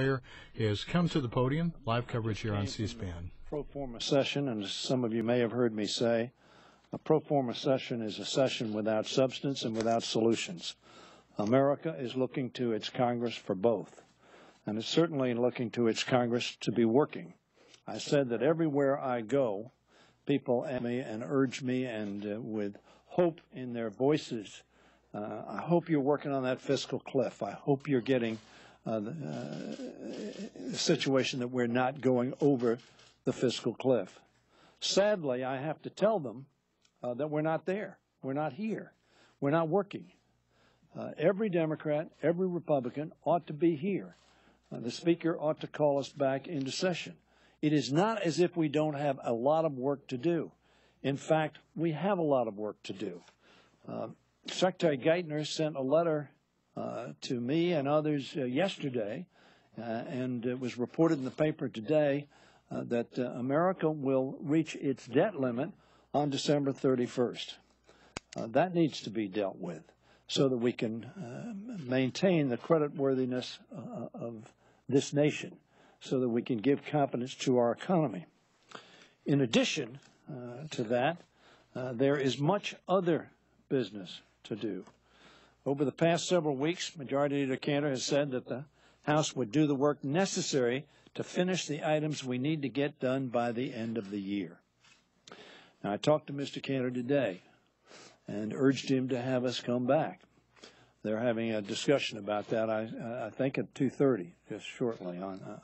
Hoyer has come to the podium. Live coverage here on C-SPAN. Pro forma session, and as some of you may have heard me say, a pro forma session is a session without substance and without solutions. America is looking to its Congress for both, and it's certainly looking to its Congress to be working. I said that everywhere I go, people ask me and urge me, and with hope in their voices, I hope you're working on that fiscal cliff. I hope you're getting the situation that we're not going over the fiscal cliff. Sadly, I have to tell them that we're not there. We're not here. We're not working. Every Democrat, every Republican ought to be here. The Speaker ought to call us back into session. It is not as if we don't have a lot of work to do. In fact, we have a lot of work to do. Secretary Geithner sent a letter to me and others yesterday, and it was reported in the paper today that America will reach its debt limit on December 31st. That needs to be dealt with so that we can maintain the creditworthiness of this nation, so that we can give confidence to our economy. In addition to that, there is much other business to do. Over the past several weeks, Majority Leader Cantor has said that the House would do the work necessary to finish the items we need to get done by the end of the year. Now, I talked to Mr. Cantor today and urged him to have us come back. They're having a discussion about that, I think at 2:30, just shortly, on a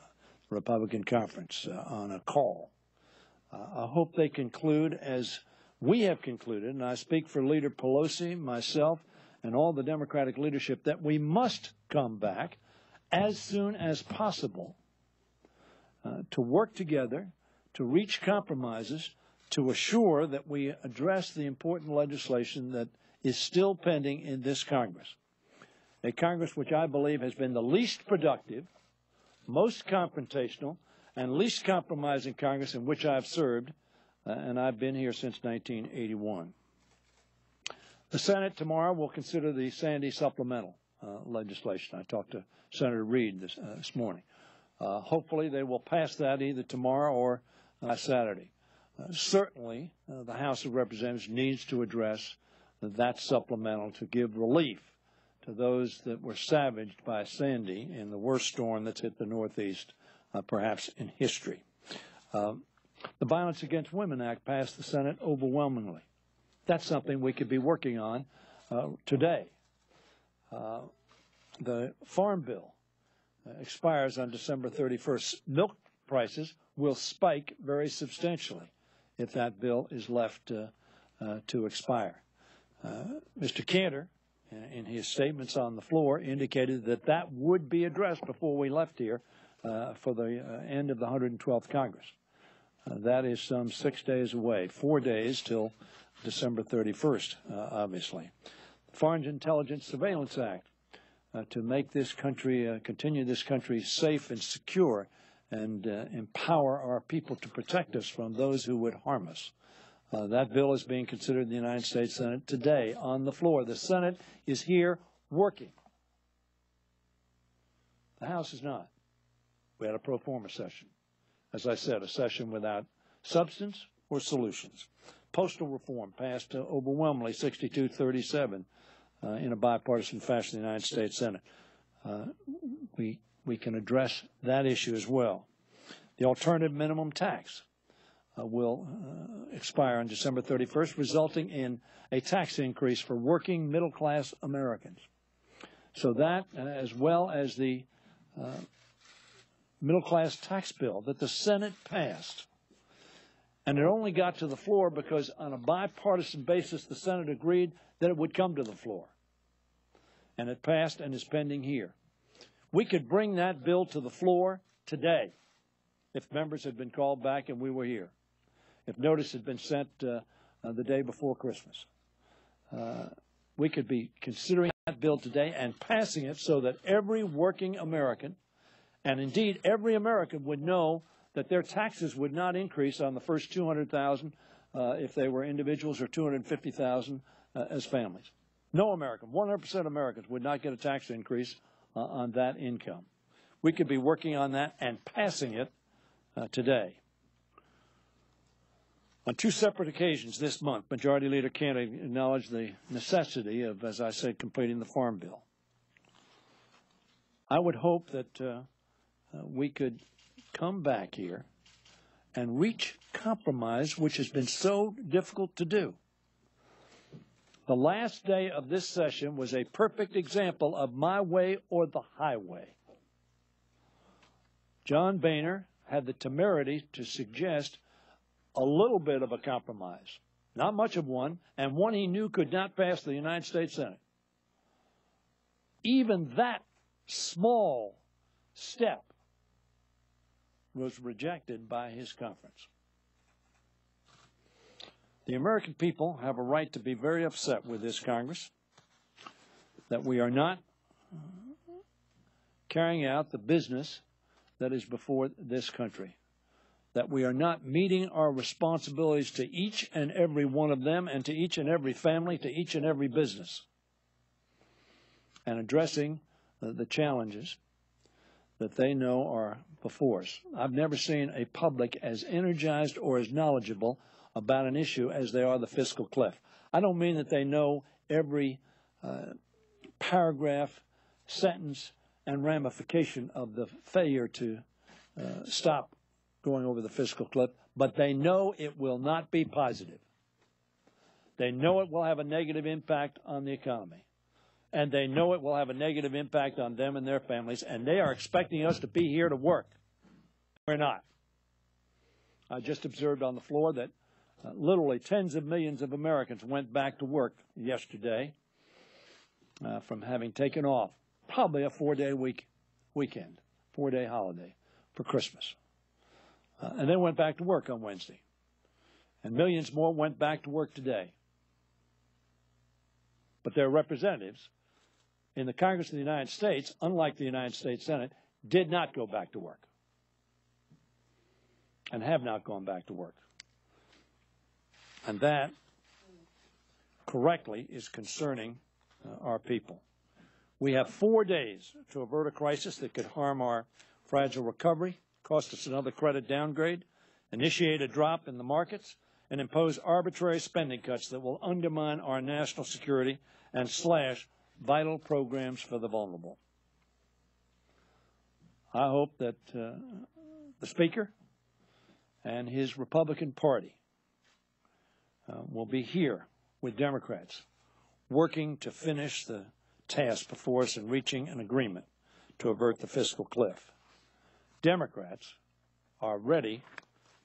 Republican conference, on a call. I hope they conclude as we have concluded, and I speak for Leader Pelosi, myself, and all the Democratic leadership, that we must come back as soon as possible to work together, to reach compromises, to assure that we address the important legislation that is still pending in this Congress. A Congress which I believe has been the least productive, most confrontational, and least compromising Congress in which I've served, and I've been here since 1981. The Senate tomorrow will consider the Sandy supplemental legislation. I talked to Senator Reid this morning. Hopefully they will pass that either tomorrow or Saturday. Certainly the House of Representatives needs to address that supplemental to give relief to those that were savaged by Sandy in the worst storm that's hit the Northeast perhaps in history. The Violence Against Women Act passed the Senate overwhelmingly. That's something we could be working on today. The Farm Bill expires on December 31st. Milk prices will spike very substantially if that bill is left to expire. Mr. Cantor, in his statements on the floor, indicated that that would be addressed before we left here for the end of the 112th Congress. That is some 6 days away, 4 days till December 31st, obviously. The Foreign Intelligence Surveillance Act to make this country, continue this country safe and secure and empower our people to protect us from those who would harm us. That bill is being considered in the United States Senate today on the floor. The Senate is here working. The House is not. We had a pro forma session. As I said, a session without substance or solutions. Postal reform passed overwhelmingly 62-37 in a bipartisan fashion in the United States Senate. We can address that issue as well. The alternative minimum tax will expire on December 31st, resulting in a tax increase for working middle-class Americans. So that, as well as the middle-class tax bill that the Senate passed, and it only got to the floor because on a bipartisan basis the Senate agreed that it would come to the floor. And it passed and is pending here. We could bring that bill to the floor today if members had been called back and we were here, if notice had been sent the day before Christmas. We could be considering that bill today and passing it so that every working American, and indeed every American, would know that their taxes would not increase on the first $200,000 if they were individuals, or $250,000 as families. No American, 100% Americans, would not get a tax increase on that income. We could be working on that and passing it today. On two separate occasions this month, Majority Leader Kennedy acknowledged the necessity of, as I said, completing the Farm Bill. I would hope that we could come back here and reach compromise, which has been so difficult to do. The last day of this session was a perfect example of my way or the highway. John Boehner had the temerity to suggest a little bit of a compromise, not much of one, and one he knew could not pass the United States Senate. Even that small step was rejected by his conference. The American people have a right to be very upset with this Congress that we are not carrying out the business that is before this country, that we are not meeting our responsibilities to each and every one of them and to each and every family, to each and every business, and addressing the challenges that they know are before us. I've never seen a public as energized or as knowledgeable about an issue as they are the fiscal cliff. I don't mean that they know every paragraph, sentence, and ramification of the failure to stop going over the fiscal cliff, but they know it will not be positive. They know it will have a negative impact on the economy, and they know it will have a negative impact on them and their families, and they are expecting us to be here to work. We're not. I just observed on the floor that literally tens of millions of Americans went back to work yesterday from having taken off probably a four-day weekend, four-day holiday for Christmas. And then went back to work on Wednesday. And millions more went back to work today. But their representatives in the Congress of the United States, unlike the United States Senate, did not go back to work and have not gone back to work. And that, correctly, is concerning our people. We have 4 days to avert a crisis that could harm our fragile recovery, cost us another credit downgrade, initiate a drop in the markets, and impose arbitrary spending cuts that will undermine our national security and slash vital programs for the vulnerable. I hope that the Speaker and his Republican Party will be here with Democrats, working to finish the task before us and reaching an agreement to avert the fiscal cliff. Democrats are ready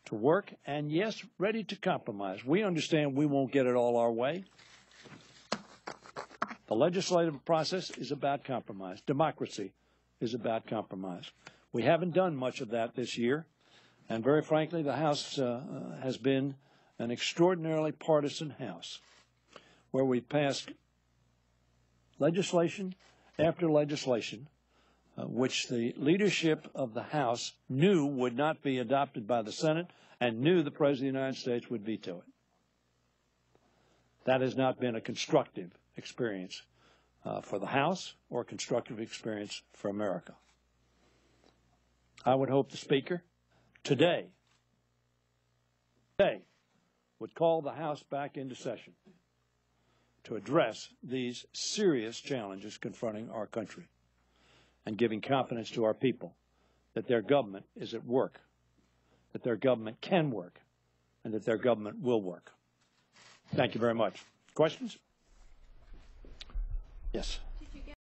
to work and, yes, ready to compromise. We understand we won't get it all our way. The legislative process is about compromise. Democracy is about compromise. We haven't done much of that this year, and very frankly, the House has been an extraordinarily partisan House, where we passed legislation after legislation, which the leadership of the House knew would not be adopted by the Senate and knew the President of the United States would veto it. That has not been a constructive experience for the House or a constructive experience for America. I would hope the Speaker today would call the House back into session to address these serious challenges confronting our country and giving confidence to our people that their government is at work, that their government can work, and that their government will work. Thank you very much. Questions? Yes.